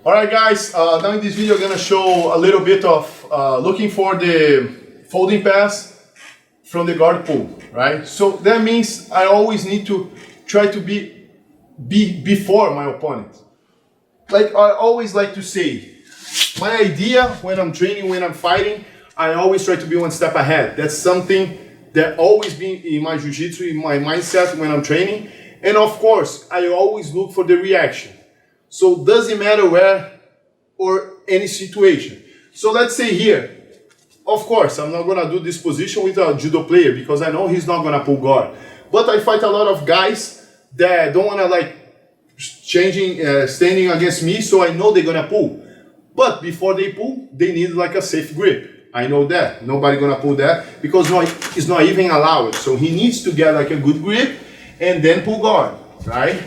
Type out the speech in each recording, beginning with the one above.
Alright guys, now in this video I'm gonna show a little bit of looking for the folding pass from the guard pull, right? So that means I always need to try to be before my opponent. Like I always like to say, my idea when I'm training, when I'm fighting, I always try to be one step ahead. That's something that always been in my jiu-jitsu, in my mindset when I'm training. And of course, I always look for the reaction. So doesn't matter where or any situation. So let's say here, of course, I'm not gonna do this position with a judo player because I know he's not gonna pull guard. But I fight a lot of guys that don't wanna like standing against me, so I know they're gonna pull. But before they pull, they need like a safe grip. I know that. Nobody gonna pull that because it's not even allowed. So he needs to get like a good grip and then pull guard, right?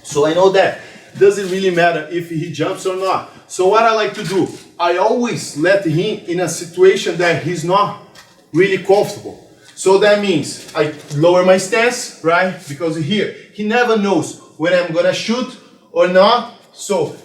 So I know that. Doesn't really matter if he jumps or not. So what I like to do, I always let him in a situation that he's not really comfortable. So that means I lower my stance, right? Because here, he never knows when I'm gonna shoot or not. So,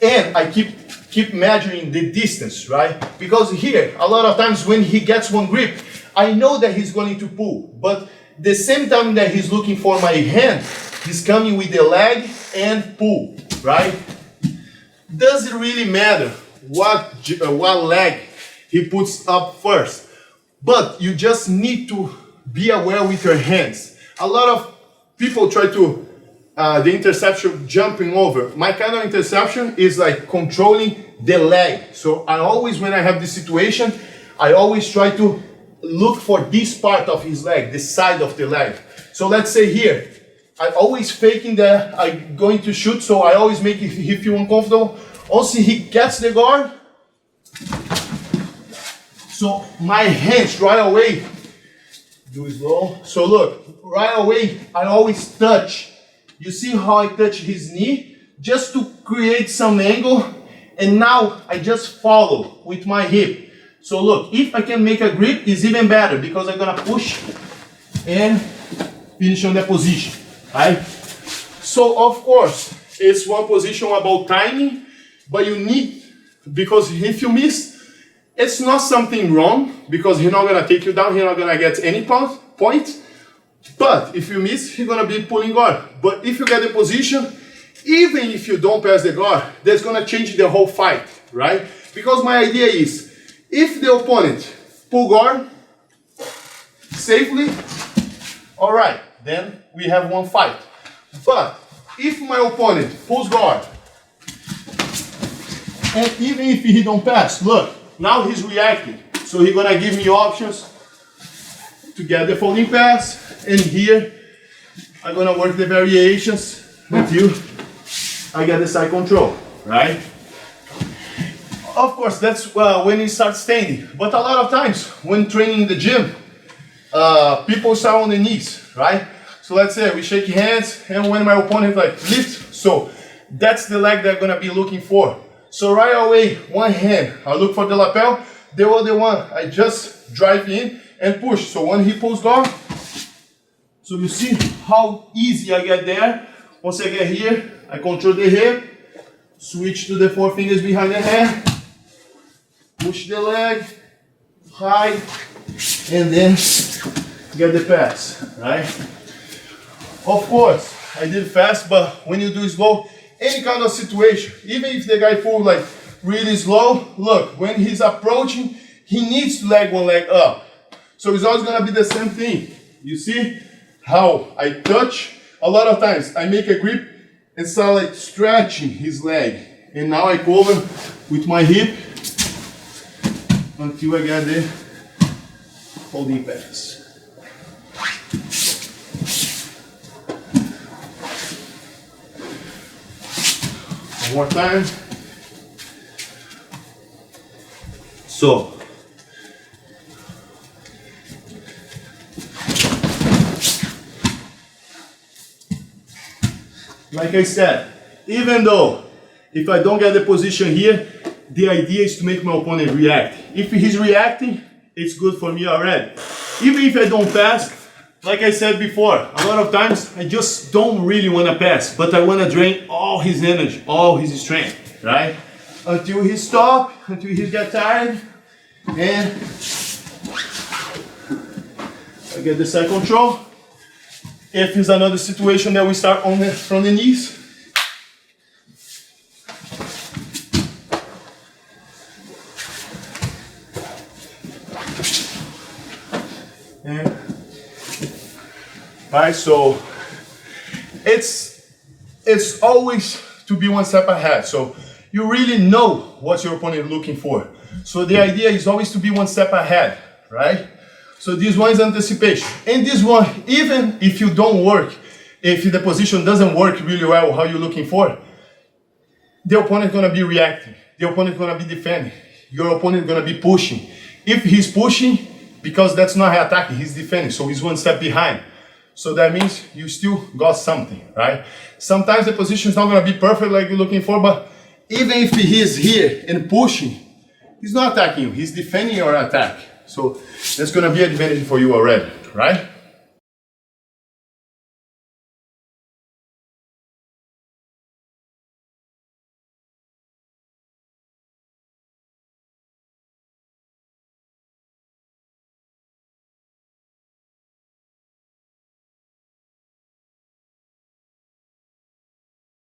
and I keep measuring the distance, right? Because here, a lot of times when he gets one grip, I know that he's going to pull. But the same time that he's looking for my hand, he's coming with the leg and pull, right? Doesn't really matter what leg he puts up first, but you just need to be aware with your hands. A lot of people try to, the interception jumping over. My kind of interception is like controlling the leg. So I always, when I have this situation, I always try to look for this part of his leg, the side of the leg. So let's say here, I always faking that I'm going to shoot, so I always make him feel uncomfortable. Also, he gets the guard. So my hands right away, do it slow. So look, right away, I always touch. You see how I touch his knee? Just to create some angle. And now I just follow with my hip. So look, if I can make a grip, it's even better because I'm gonna push and finish on that position. Right? So of course, it's one position about timing, but you need, because if you miss, it's not something wrong because he's not gonna take you down, he's not gonna get any point. But if you miss, he's gonna be pulling guard. But if you get the position, even if you don't pass the guard, that's gonna change the whole fight, right? Because my idea is, if the opponent pull guard safely, all right, then we have one fight. But if my opponent pulls guard, and even if he don't pass, look, now he's reacting. So he's gonna give me options to get the folding pass, and here I'm gonna work the variations until I get the side control, right? Of course, that's when he starts standing. But a lot of times, when training in the gym, people start on the knees, right? So let's say we shake hands, and when my opponent like lifts, so that's the leg they're gonna be looking for. So right away, one hand, I look for the lapel, the other one, I just drive in and push. So when he pulls guard, so you see how easy I get there. Once I get here, I control the hip, switch to the 4 fingers behind the hand, push the leg, hide, and then get the pass, right? Of course, I did fast, but when you do slow, any kind of situation, even if the guy pulls like really slow, look, when he's approaching, he needs to leg one leg up. So it's always gonna be the same thing. You see how I touch? A lot of times I make a grip and start like stretching his leg. And now I cover with my hip until I get the holding pass. One more time. So, like I said, even though if I don't get the position here, the idea is to make my opponent react. If he's reacting, it's good for me already. Even if I don't pass, like I said before, a lot of times I just don't really want to pass, but I want to drain all his energy, all his strength. right? Until he stop, until he get tired, and I get the side control. If it's another situation that we start on from the knees. And, right, so it's always to be one step ahead. So you really know what your opponent is looking for. So the idea is always to be one step ahead, right? So this one is anticipation. And this one, even if you don't work, if the position doesn't work really well, how you're looking for, the opponent is gonna be reacting. The opponent is gonna be defending. Your opponent is gonna be pushing. If he's pushing, because that's not attacking, he's defending, so he's one step behind. So that means you still got something, right? Sometimes the position is not gonna be perfect like you're looking for, but even if he is here and pushing, he's not attacking you, he's defending your attack. So that's gonna be an advantage for you already, right?